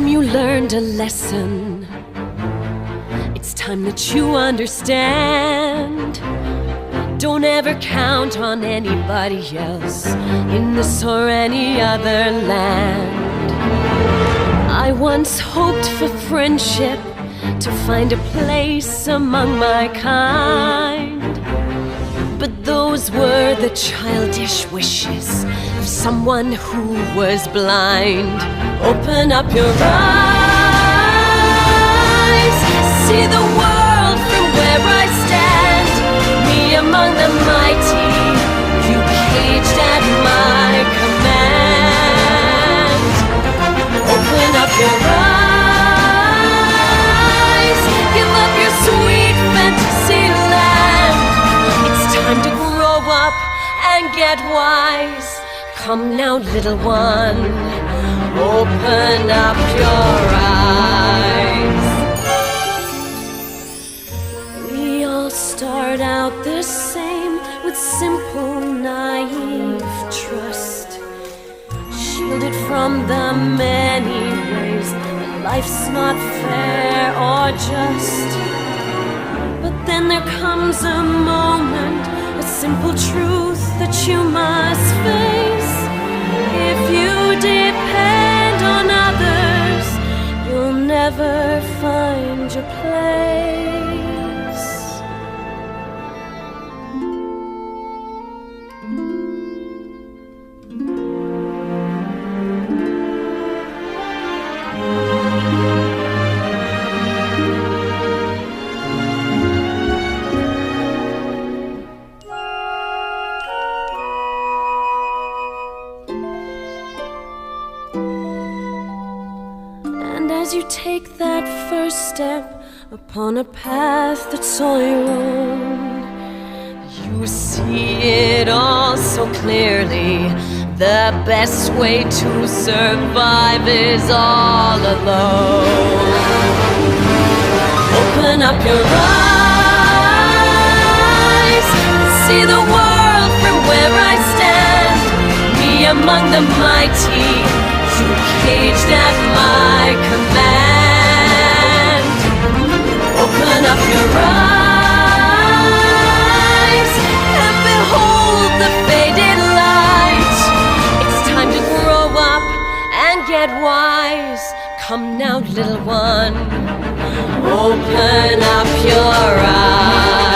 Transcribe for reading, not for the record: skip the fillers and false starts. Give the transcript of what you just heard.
time you learned a lesson. It's time that you understand. Don't ever count on anybody else in this or any other land. I once hoped for friendship, to find a place among my kind. But those were the childish wishes of someone who was blind. Open up your eyes, see the world from where I stand. Me among the mighty, you caged at my command. Open up your eyes, give up your sweet fantasy land. It's time to grow up and get wise. Come now, little one, open up your eyes. We all start out the same, with simple, naive trust, shielded from the many ways that life's not fair or just. But then there comes a moment, a simple truth that you must face. If you depend on others, you'll never find your place. As you take that first step upon a path that's all your own, you see it all so clearly. The best way to survive is all alone. Open up your eyes, see the world from where I stand. Me among the mighty, you caged at my command. Open up your eyes and behold the faded light. It's time to grow up and get wise. Come now, little one, open up your eyes.